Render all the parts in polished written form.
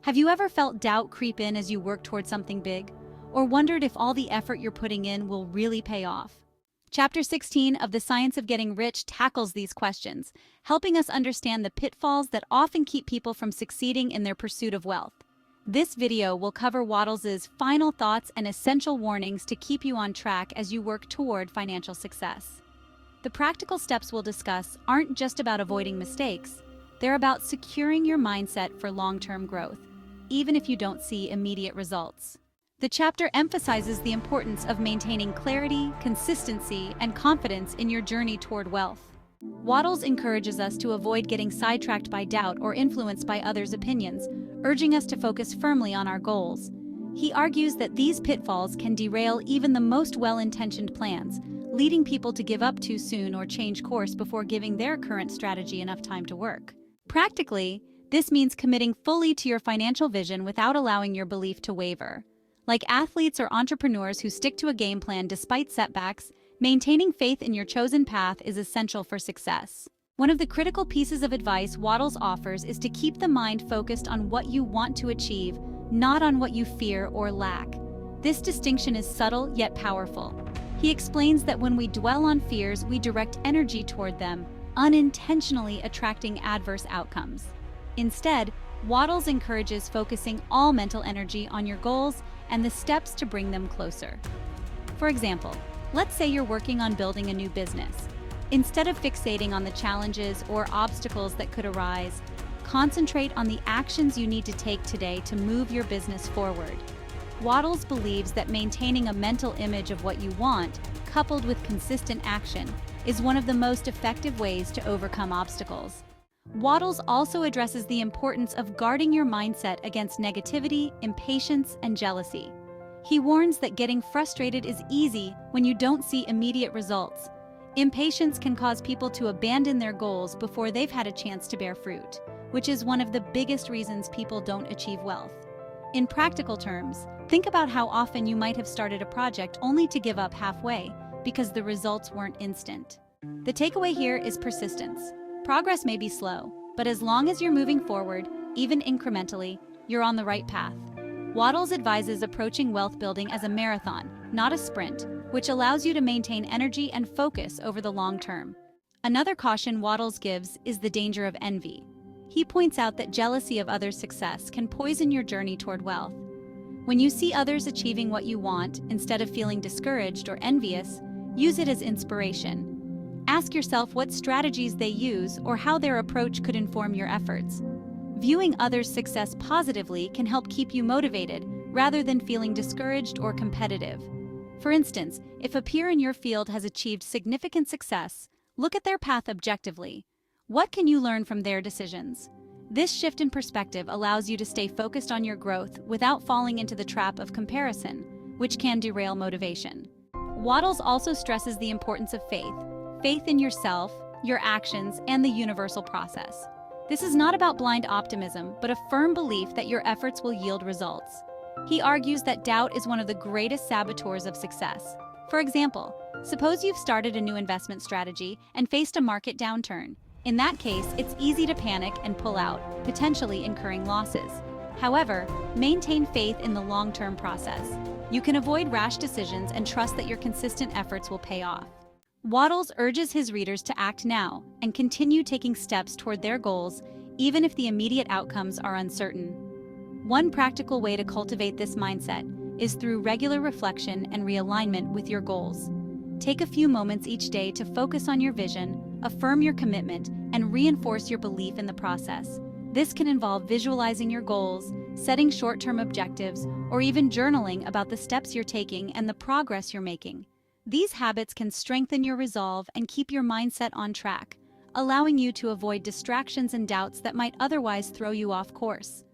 Have you ever felt doubt creep in as you work toward something big? Or wondered if all the effort you're putting in will really pay off? Chapter 16 of The Science of Getting Rich tackles these questions, helping us understand the pitfalls that often keep people from succeeding in their pursuit of wealth. This video will cover Wattles' final thoughts and essential warnings to keep you on track as you work toward financial success. The practical steps we'll discuss aren't just about avoiding mistakes, they're about securing your mindset for long-term growth, even if you don't see immediate results. The chapter emphasizes the importance of maintaining clarity, consistency, and confidence in your journey toward wealth. Wattles encourages us to avoid getting sidetracked by doubt or influenced by others' opinions, urging us to focus firmly on our goals. He argues that these pitfalls can derail even the most well-intentioned plans, leading people to give up too soon or change course before giving their current strategy enough time to work. Practically, this means committing fully to your financial vision without allowing your belief to waver. Like athletes or entrepreneurs who stick to a game plan despite setbacks, maintaining faith in your chosen path is essential for success. One of the critical pieces of advice Wattles offers is to keep the mind focused on what you want to achieve, not on what you fear or lack. This distinction is subtle yet powerful. He explains that when we dwell on fears, we direct energy toward them, unintentionally attracting adverse outcomes. Instead, Wattles encourages focusing all mental energy on your goals and the steps to bring them closer. For example, let's say you're working on building a new business. Instead of fixating on the challenges or obstacles that could arise, concentrate on the actions you need to take today to move your business forward. Wattles believes that maintaining a mental image of what you want, coupled with consistent action, is one of the most effective ways to overcome obstacles. Wattles also addresses the importance of guarding your mindset against negativity, impatience, and jealousy. He warns that getting frustrated is easy when you don't see immediate results. Impatience can cause people to abandon their goals before they've had a chance to bear fruit, which is one of the biggest reasons people don't achieve wealth. In practical terms, think about how often you might have started a project only to give up halfway because the results weren't instant. The takeaway here is persistence. Progress may be slow, but as long as you're moving forward, even incrementally, you're on the right path. Wattles advises approaching wealth building as a marathon, not a sprint, which allows you to maintain energy and focus over the long term. Another caution Wattles gives is the danger of envy. He points out that jealousy of others' success can poison your journey toward wealth. When you see others achieving what you want, instead of feeling discouraged or envious, use it as inspiration. Ask yourself what strategies they use or how their approach could inform your efforts. Viewing others' success positively can help keep you motivated rather than feeling discouraged or competitive. For instance, if a peer in your field has achieved significant success, look at their path objectively. What can you learn from their decisions? This shift in perspective allows you to stay focused on your growth without falling into the trap of comparison, which can derail motivation. Wattles also stresses the importance of faith. Faith in yourself, your actions, and the universal process. This is not about blind optimism, but a firm belief that your efforts will yield results. He argues that doubt is one of the greatest saboteurs of success. For example, suppose you've started a new investment strategy and faced a market downturn. In that case, it's easy to panic and pull out, potentially incurring losses. However, maintain faith in the long-term process. You can avoid rash decisions and trust that your consistent efforts will pay off. Wattles urges his readers to act now and continue taking steps toward their goals, even if the immediate outcomes are uncertain. One practical way to cultivate this mindset is through regular reflection and realignment with your goals. Take a few moments each day to focus on your vision, affirm your commitment, and reinforce your belief in the process. This can involve visualizing your goals, setting short-term objectives, or even journaling about the steps you're taking and the progress you're making. These habits can strengthen your resolve and keep your mindset on track, allowing you to avoid distractions and doubts that might otherwise throw you off course.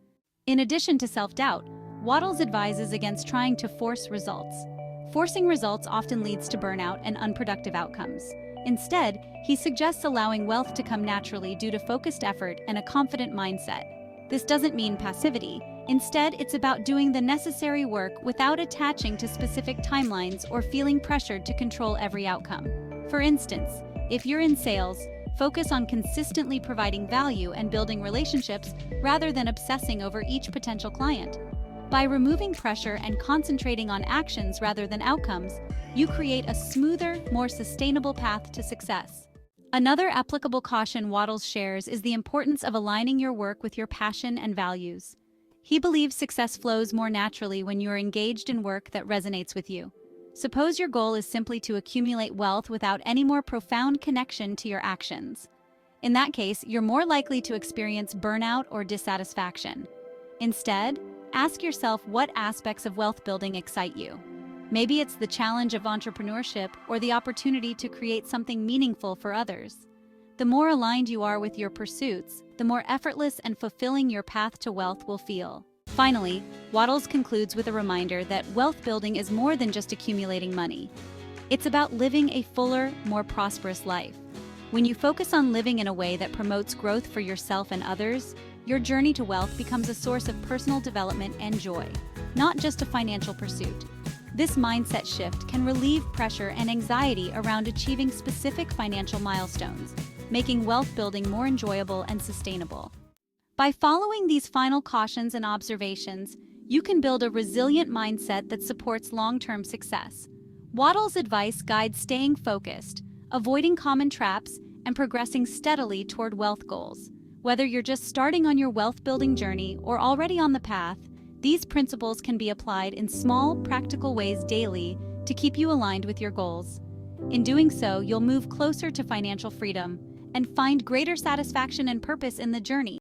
In addition to self-doubt, Wattles advises against trying to force results. Forcing results often leads to burnout and unproductive outcomes. Instead, he suggests allowing wealth to come naturally due to focused effort and a confident mindset. This doesn't mean passivity. Instead, it's about doing the necessary work without attaching to specific timelines or feeling pressured to control every outcome. For instance, if you're in sales, Focus on consistently providing value and building relationships rather than obsessing over each potential client. By removing pressure and concentrating on actions rather than outcomes, you create a smoother, more sustainable path to success. Another applicable caution Wattles shares is the importance of aligning your work with your passion and values. He believes success flows more naturally when you are engaged in work that resonates with you. Suppose your goal is simply to accumulate wealth without any more profound connection to your actions. In that case, you're more likely to experience burnout or dissatisfaction. Instead, ask yourself what aspects of wealth building excite you. Maybe it's the challenge of entrepreneurship or the opportunity to create something meaningful for others. The more aligned you are with your pursuits, the more effortless and fulfilling your path to wealth will feel. Finally, Wattles concludes with a reminder that wealth building is more than just accumulating money. It's about living a fuller, more prosperous life. When you focus on living in a way that promotes growth for yourself and others, your journey to wealth becomes a source of personal development and joy, not just a financial pursuit. This mindset shift can relieve pressure and anxiety around achieving specific financial milestones, making wealth building more enjoyable and sustainable. By following these final cautions and observations, you can build a resilient mindset that supports long-term success. Wattles' advice guides staying focused, avoiding common traps, and progressing steadily toward wealth goals. Whether you're just starting on your wealth-building journey or already on the path, these principles can be applied in small, practical ways daily to keep you aligned with your goals. In doing so, you'll move closer to financial freedom and find greater satisfaction and purpose in the journey.